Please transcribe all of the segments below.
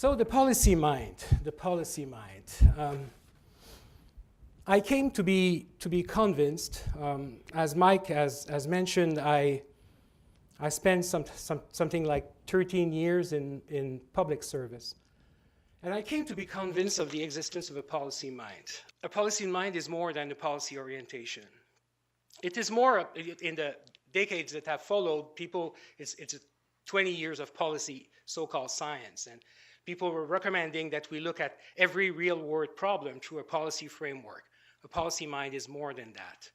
So the policy mind. I came to be convinced. As Mike has mentioned, I spent something like 13 years in public service. And I came to be convinced of the existence of a policy mind. A policy mind is more than a policy orientation. It is more, in the decades that have followed, it's 20 years of policy, so-called science. And people were recommending that we look at every real-world problem through a policy framework. A policy mind is more than that.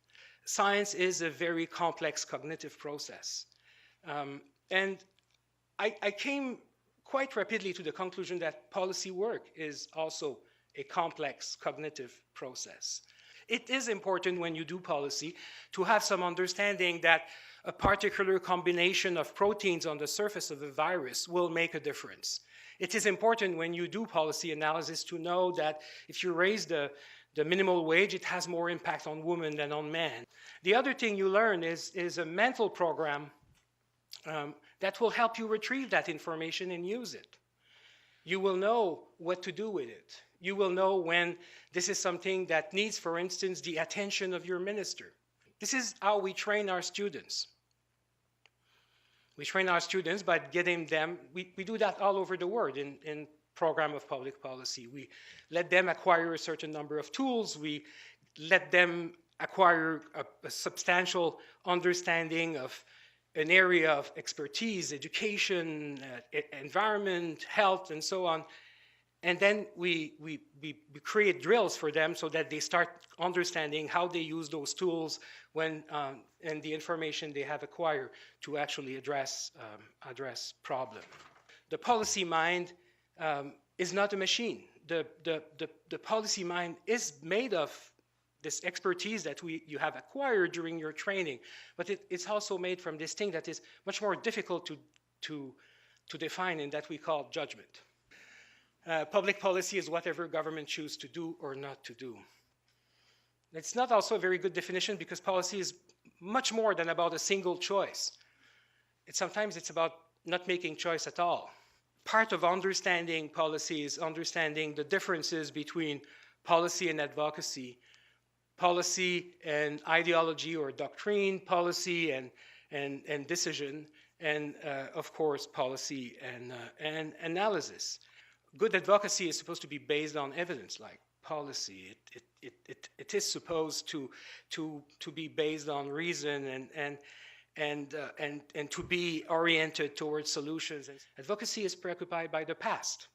Science is a very complex cognitive process. And I came quite rapidly to the conclusion that policy work is also a complex cognitive process. It is important when you do policy to have some understanding that a particular combination of proteins on the surface of a virus will make a difference. It is important when you do policy analysis to know that if you raise the minimal wage, it has more impact on women than on men. The other thing you learn is a mental program that will help you retrieve that information and use it. You will know what to do with it. You will know when this is something that needs, for instance, the attention of your minister. This is how we train our students. We train our students by getting them, we do that all over the world in program of public policy. We let them acquire a certain number of tools. We let them acquire a substantial understanding of an area of expertise, education, environment, health, and so on. And then we create drills for them so that they start understanding how they use those tools when and the information they have acquired to actually address problem. The policy mind is not a machine. The policy mind is made of this expertise that you have acquired during your training, but it's also made from this thing that is much more difficult to define, and that we call judgment. Public policy is whatever government chooses to do or not to do. It's not also a very good definition because policy is much more than about a single choice. Sometimes it's about not making choice at all. Part of understanding policy is understanding the differences between policy and advocacy, policy and ideology or doctrine, policy and decision, and of course policy and analysis. Good advocacy is supposed to be based on evidence, like policy. It is supposed to be based on reason and to be oriented towards solutions. Advocacy is preoccupied by the past.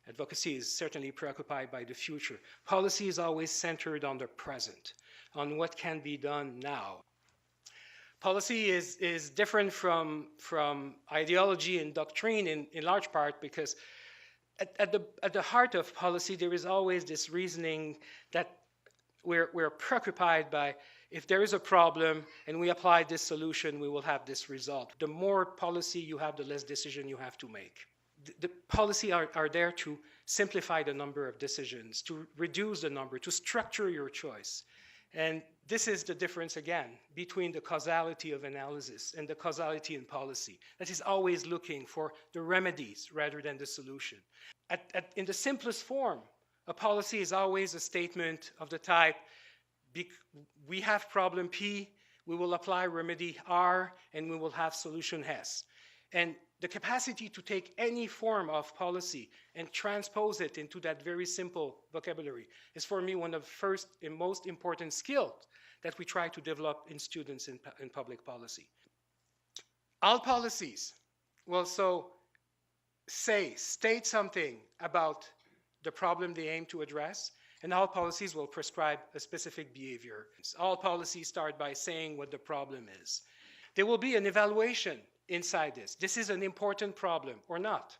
Advocacy is certainly preoccupied by the future. Policy is always centered on the present, on what can be done now. Policy is different from ideology and doctrine in large part because at the heart of policy there is always this reasoning that we're preoccupied by. If there is a problem and we apply this solution, we will have this result. The more policy you have, the less decision you have to make. The policy are there to simplify the number of decisions, to reduce the number, to structure your choice. And this is the difference, again, between the causality of analysis and the causality in policy. That is always looking for the remedies rather than the solution. In the simplest form, a policy is always a statement of the type, we have problem P, we will apply remedy R, and we will have solution S. And the capacity to take any form of policy and transpose it into that very simple vocabulary is, for me, one of the first and most important skills that we try to develop in students in public policy. All policies will state something about the problem they aim to address, and all policies will prescribe a specific behavior. All policies start by saying what the problem is. There will be an evaluation inside this. This is an important problem or not.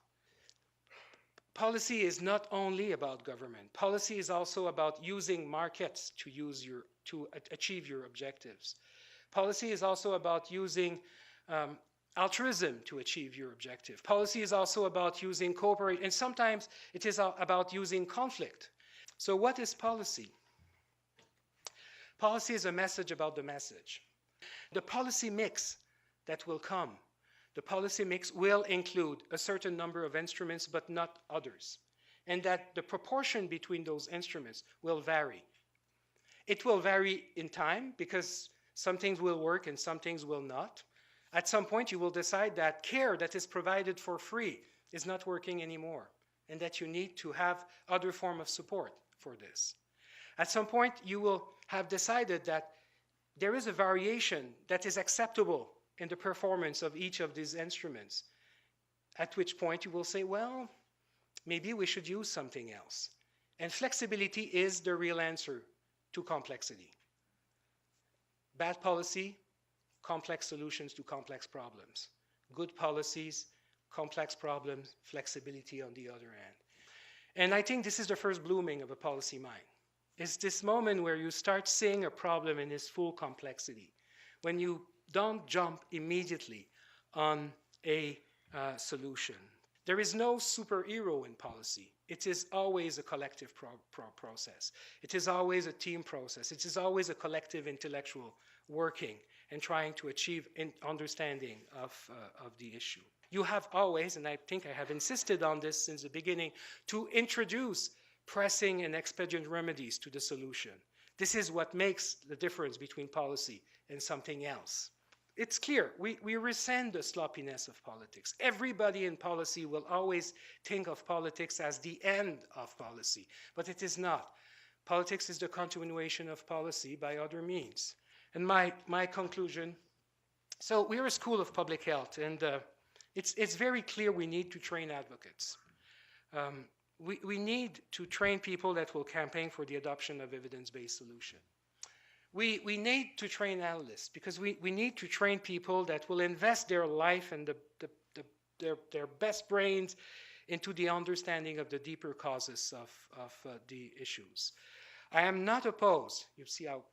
Policy is not only about government. Policy is also about using markets to achieve your objectives. Policy is also about using altruism to achieve your objective. Policy is also about using cooperation, and sometimes it is about using conflict. So what is policy? Policy is a message about the message. The policy mix that will come, the policy mix will include a certain number of instruments, but not others, and that the proportion between those instruments will vary. It will vary in time because some things will work and some things will not. At some point, you will decide that care that is provided for free is not working anymore, and that you need to have other form of support for this. At some point, you will have decided that there is a variation that is acceptable in the performance of each of these instruments, at which point you will say, well, maybe we should use something else. And flexibility is the real answer to complexity. Bad policy, complex solutions to complex problems. Good policies, complex problems, flexibility on the other hand. And I think this is the first blooming of a policy mind. It's this moment where you start seeing a problem in its full complexity, when you don't jump immediately on a solution. There is no superhero in policy. It is always a collective process. It is always a team process. It is always a collective intellectual working and trying to achieve an understanding of the issue. You have always, and I think I have insisted on this since the beginning, to introduce pressing and expedient remedies to the solution. This is what makes the difference between policy and something else. It's clear, we resent the sloppiness of politics. Everybody in policy will always think of politics as the end of policy, but it is not. Politics is the continuation of policy by other means. And my conclusion, so we're a school of public health, and it's very clear we need to train advocates. We need to train people that will campaign for the adoption of evidence-based solutions. We need to train analysts because we need to train people that will invest their life and their best brains into the understanding of the deeper causes of the issues. I am not opposed, you see how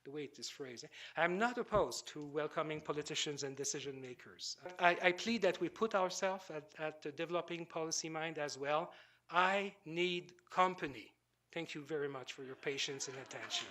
the way it is phrased, I am not opposed to welcoming politicians and decision makers. I plead that we put ourselves at the developing policy mind as well. I need company. Thank you very much for your patience and attention.